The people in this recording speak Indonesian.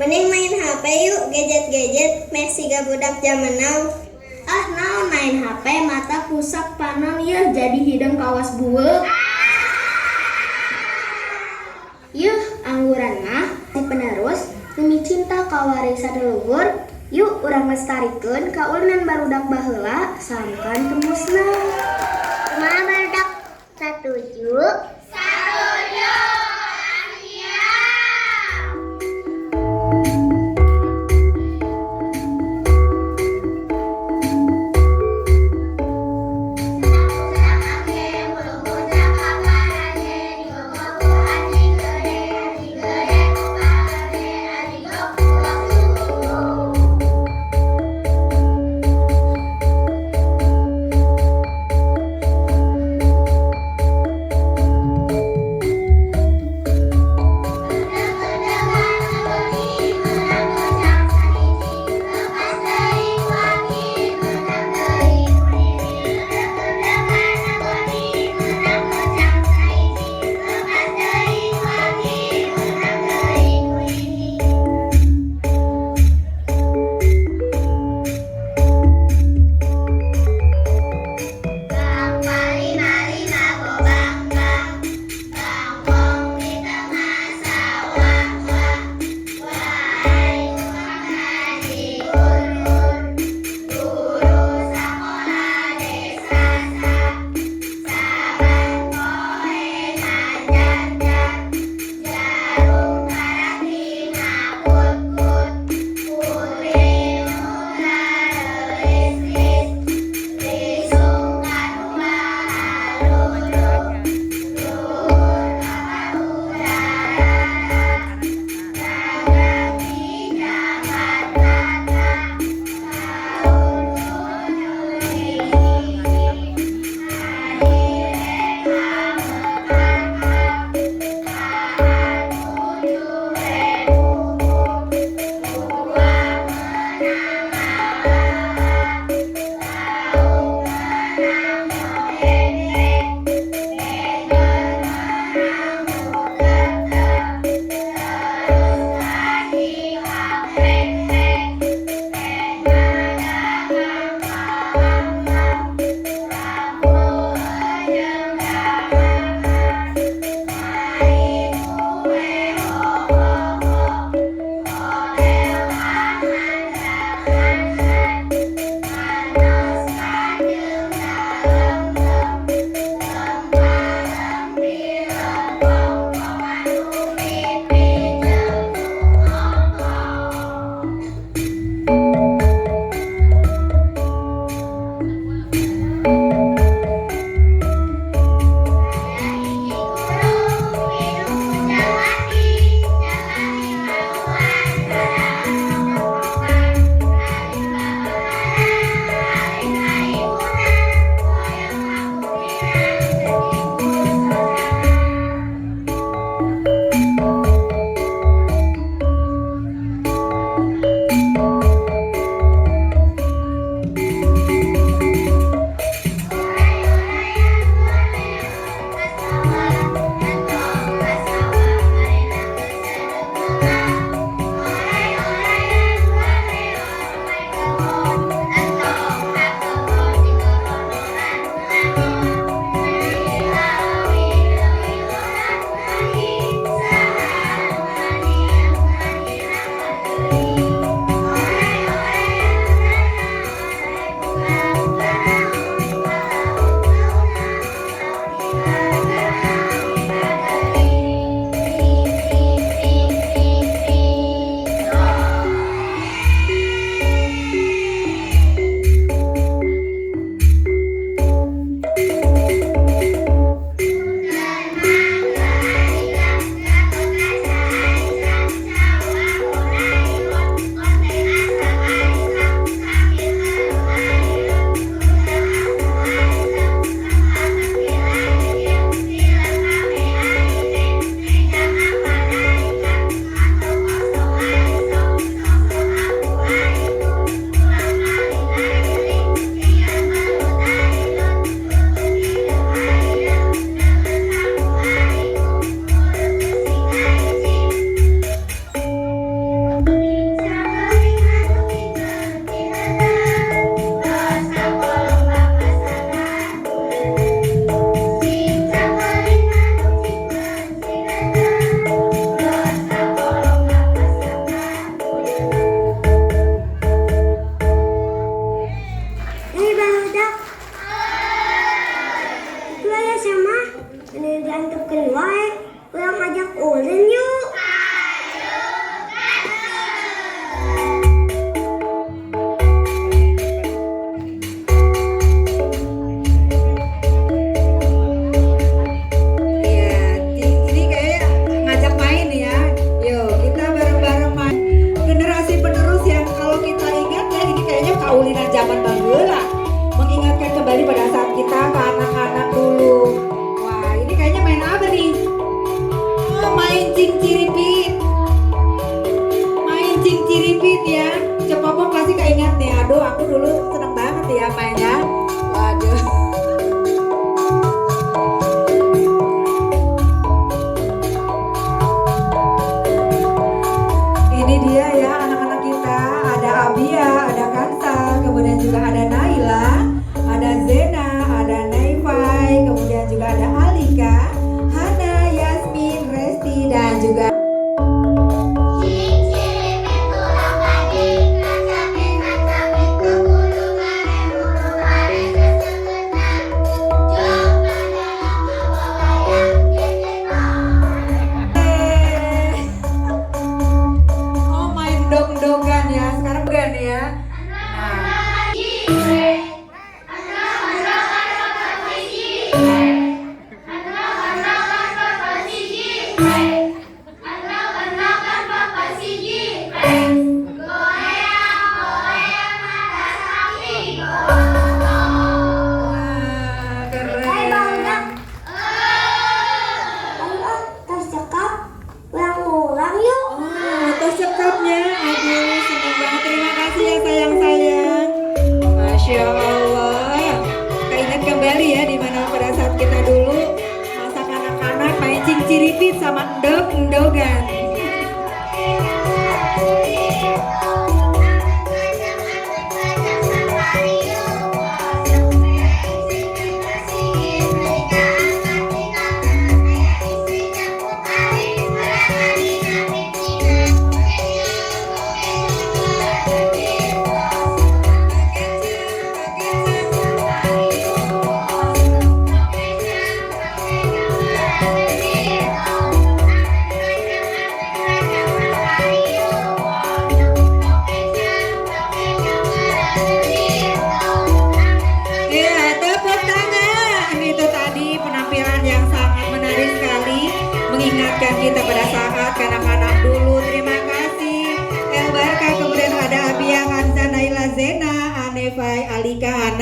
Mending main HP yuk, gadget-gadget, Messi gak budak zaman now. Ah naon main HP mata pusak panon ya jadi hidung kawas buek. Yuh angguran mah si penerus demi cinta kawarisan leluhur. Yuk urang lestarikeun kaulinan barudak baheula samkan tembusna. Kumaha barudak satuju? mainnya. Waduh. Ini dia ya anak-anak kita. Ada Abia, ada Kansa, kemudian juga ada Naila, ada Zena, ada Naifai, kemudian juga ada Alika, Hana, Yasmin, Resti, dan juga oh main dong-dongan ya. Sekarang bukan ya. Nah, wah, keren. Tas cekap, ulang-ulang yuk. Oh, tos cekapnya. Aduh, senang banget. Terima kasih ya sayang-sayang. Masya Allah. Keinget kembali ya dimana pada saat kita dulu masa kanak-kanak main cinciripit sama endog-endogan. Ya, tepuk tangan. Itu tadi penampilan yang sangat menarik sekali, mengingatkan kita pada saat kanak-kanak dulu. Terima kasih El Barka, kemudian ada Abia, Kansa, Naila, Zena, Anefai, Alika, Hana.